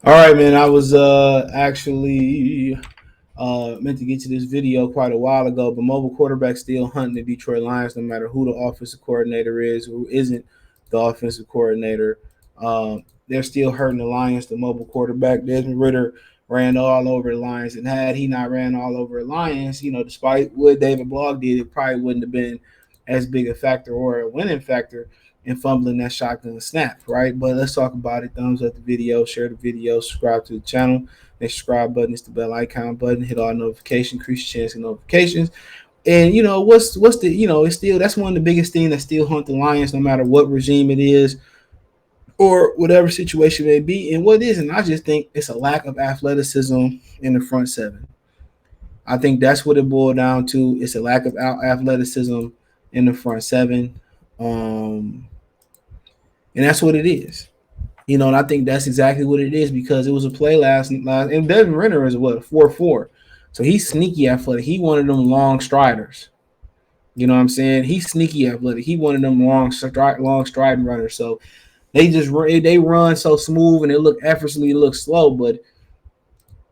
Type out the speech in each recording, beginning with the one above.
All right, man. I was actually meant to get to this video quite a while ago, but mobile quarterback still hunting the Detroit Lions, no matter who the offensive coordinator is, who isn't the offensive coordinator. They're still hurting the Lions. The mobile quarterback Desmond Ritter ran all over the Lions, and had he not ran all over the Lions, despite what David Blog did, it probably wouldn't have been as big a factor or a winning factor in fumbling that shotgun snap, right? But let's talk about it. Thumbs up the video, share the video, subscribe to the channel. The subscribe button is the bell icon button. Hit all notifications, increase your chance of notifications. And what's the it's still that's one of the biggest things that still hunt the Lions, no matter what regime it is or whatever situation it may be. And what is, and I just think it's a lack of athleticism in the front seven. I think that's what it boiled down to. It's a lack of athleticism in the front seven. And that's what it is. And I think that's exactly what it is because it was a play last and Desmond Renner is what, 4-4. So he's sneaky athletic. He one of them long striders. You know what I'm saying? He's sneaky athletic. He one of them long striding runners. So they run so smooth and it look effortlessly, it looks slow, but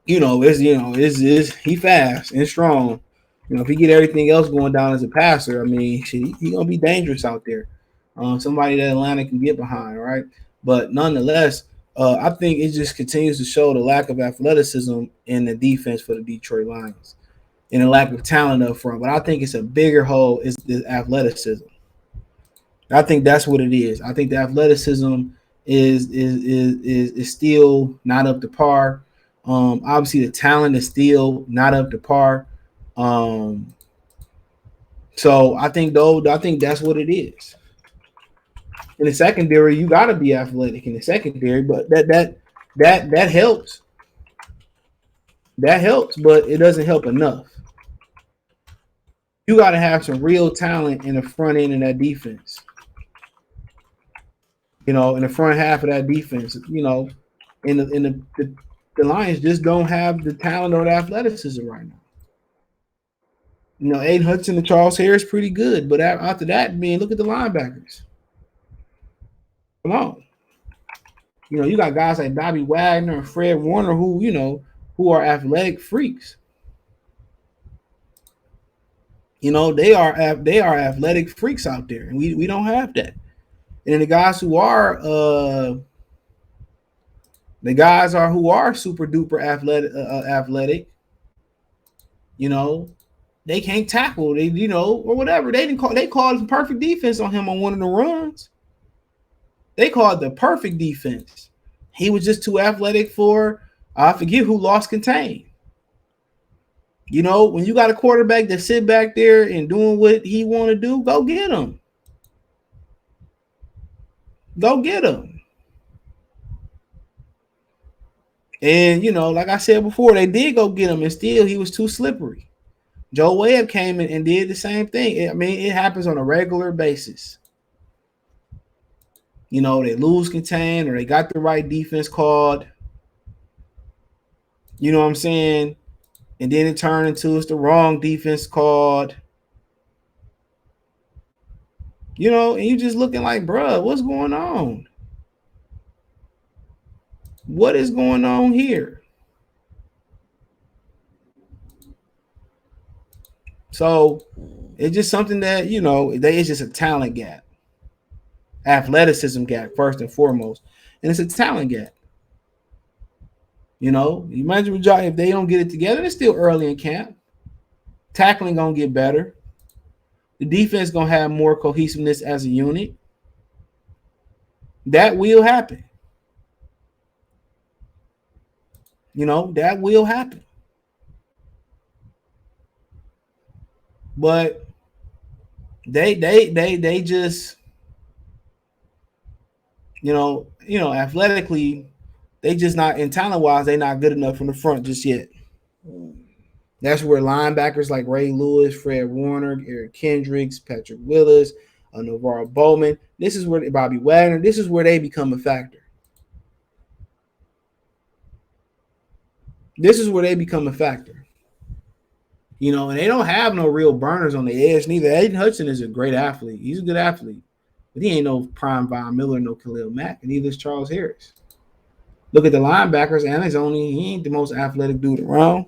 it's he fast and strong. If he get everything else going down as a passer, I mean, he gonna be dangerous out there. Somebody that Atlanta can get behind, right? But nonetheless, I think it just continues to show the lack of athleticism in the defense for the Detroit Lions and the lack of talent up front. But I think it's a bigger hole is the athleticism. I think that's what it is. I think the athleticism is still not up to par. Obviously, the talent is still not up to par. Um, so I think that's what it is. In the secondary, you got to be athletic in the secondary, but that helps. That helps, but it doesn't help enough. You got to have some real talent in the front end of that defense. In the front half of that defense, the Lions just don't have the talent or the athleticism right now. Aiden Hudson and Charles Harris pretty good, but after that, look at the linebackers. Come on. You got guys like Bobby Wagner and Fred Warner who are athletic freaks. They are athletic freaks out there, and we don't have that. And the guys who are super duper athletic, they can't tackle. Or whatever. They called perfect defense on him on one of the runs. They called the perfect defense. He was just too athletic for I forget who lost contain. When you got a quarterback that sit back there and doing what he want to do, go get him. Go get him. And like I said before, they did go get him, and still he was too slippery. Joe Webb came in and did the same thing. It happens on a regular basis. They lose contain or they got the right defense called. You know what I'm saying? And then it turned into it's the wrong defense called. And you just looking like, bruh, what's going on? What is going on here? So it's just something that, it's just a talent gap. Athleticism gap, first and foremost. And it's a talent gap. Imagine if they don't get it together, it's still early in camp. Tackling gonna get better. The defense gonna have more cohesiveness as a unit. That will happen. That will happen. But they just athletically, they just not, in talent wise, they not good enough from the front just yet. That's where linebackers like Ray Lewis, Fred Warner, Eric Kendricks, Patrick Willis, Navarro Bowman. This is where Bobby Wagner. This is where they become a factor. This is where they become a factor. And they don't have no real burners on the edge neither. Aiden Hudson is a great athlete. He's a good athlete. But he ain't no prime Von Miller, no Khalil Mack, and neither is Charles Harris. Look at the linebackers, and he ain't the most athletic dude around.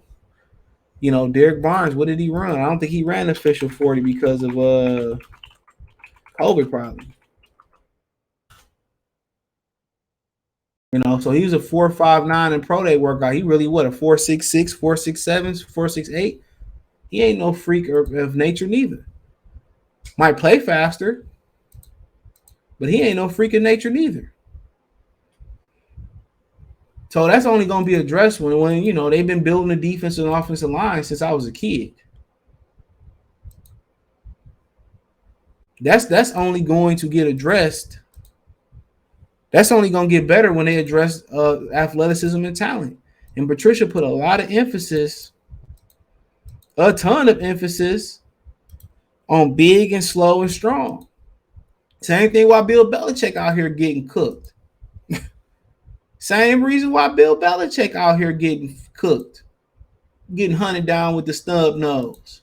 Derek Barnes, what did he run? I don't think he ran official 40 because of COVID probably. So he was a 4.59 in pro day workout. He really what, a 4.66, 4.67, 4.68. He ain't no freak of nature neither. Might play faster, but he ain't no freak of nature neither. So that's only going to be addressed when they've been building the defensive and offensive line since I was a kid. That's only going to get addressed. That's only going to get better when they address athleticism and talent. And Patricia put a lot of emphasis, a ton of emphasis, on big and slow and strong. Same thing why Bill Belichick out here getting cooked. Same reason why Bill Belichick out here getting cooked, getting hunted down with the stub nose.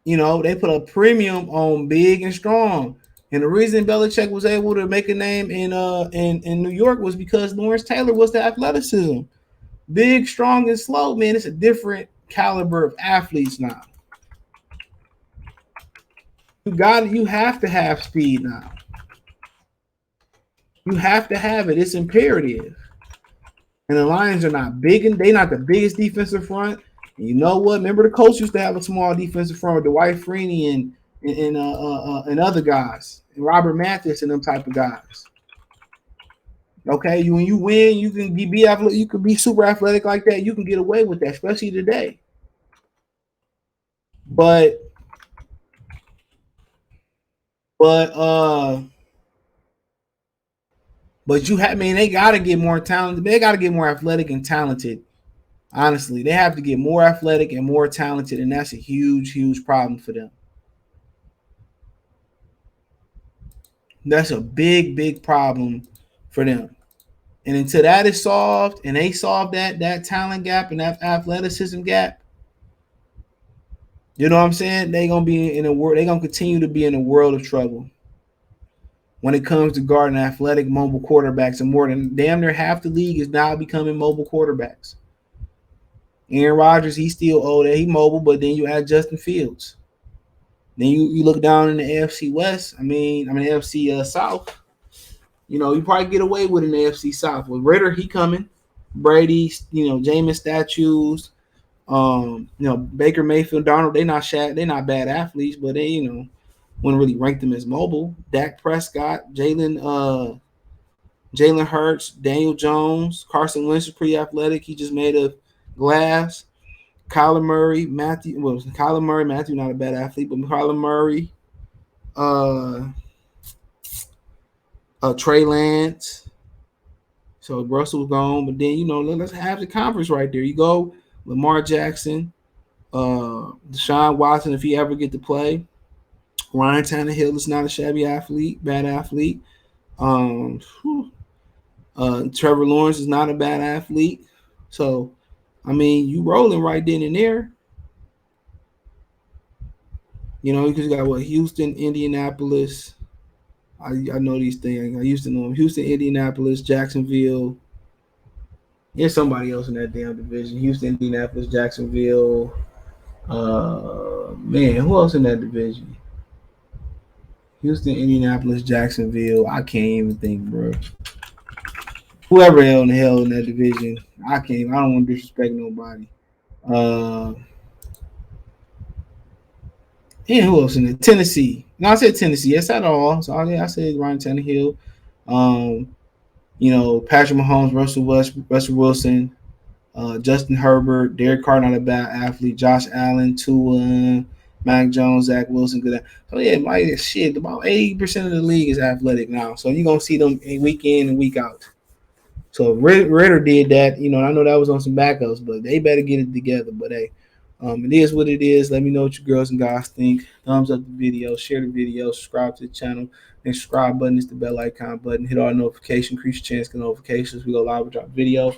They put a premium on big and strong. And the reason Belichick was able to make a name in New York was because Lawrence Taylor was the athleticism. Big, strong, and slow, man. It's a different caliber of athletes now. You have to have speed now. You have to have it. It's imperative. And the Lions are not big, and they're not the biggest defensive front. And you know what? Remember the Colts used to have a small defensive front with Dwight Freeney and other guys, and Robert Mathis and them type of guys. Okay, when you win, you can be athletic. You can be super athletic like that. You can get away with that, especially today. But they got to get more talented. They got to get more athletic and talented. Honestly, they have to get more athletic and more talented, and that's a huge, huge problem for them. That's a big, big problem for them. And until that is solved, and they solve that talent gap and that athleticism gap, you know what I'm saying? They're gonna be in a world. They're gonna continue to be in a world of trouble when it comes to guarding athletic mobile quarterbacks. And more than damn near half the league is now becoming mobile quarterbacks. Aaron Rodgers, he's still old. He mobile, but then you add Justin Fields. Then you look down in the AFC West. AFC South. You probably get away with an AFC South. With Ritter, he coming. Brady, Jameis statues. Baker Mayfield, Darnold, they're not bad athletes, but they, wouldn't really rank them as mobile. Dak Prescott, Jalen Hurts, Daniel Jones, Carson Wentz is pretty athletic. He just made of glass. Kyler Murray, Matthew not a bad athlete, but Kyler Murray, Trey Lance. So Russell's gone, but then let's have the conference right there. You go Lamar Jackson, Deshaun Watson if he ever get to play. Ryan Tannehill is not a shabby athlete, bad athlete. Trevor Lawrence is not a bad athlete. So, you rolling right then and there. Because you got Houston, Indianapolis. I know these things. I used to know them. Houston, Indianapolis, Jacksonville. There's somebody else in that damn division. Houston, Indianapolis, Jacksonville. Who else in that division? Houston, Indianapolis, Jacksonville. I can't even think, bro. Whoever in the hell in that division, I don't want to disrespect nobody. And who else in there? Tennessee. No, I said Tennessee. Yes, at all. So I said Ryan Tannehill. Patrick Mahomes, Russell Wilson, Justin Herbert, Derek Carr, not a bad athlete. Josh Allen, Tua, Mac Jones, Zach Wilson, good. So yeah, about 80% of the league is athletic now. So you're gonna see them week in and week out. So Ritter did that, I know that was on some backups, but they better get it together. But hey, it is what it is. Let me know what you girls and guys think. Thumbs up the video, share the video, subscribe to the channel. And subscribe button is the bell icon button. Hit our notification, increase your chance to get notifications. We go live with our video.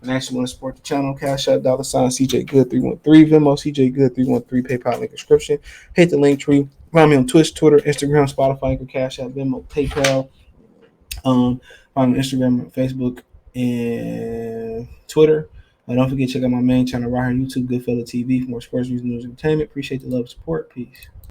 And actually want to support the channel, Cash App, $ CJ Good 313, Venmo CJ Good 313, PayPal link description. Hit the link tree. Find me on Twitch, Twitter, Instagram, Spotify, Cash App, Venmo, PayPal. Find me on Instagram, Facebook, and Twitter. Don't forget to check out my main channel right here on YouTube, Goodfella TV, for more sports news and entertainment. Appreciate the love and support. Peace.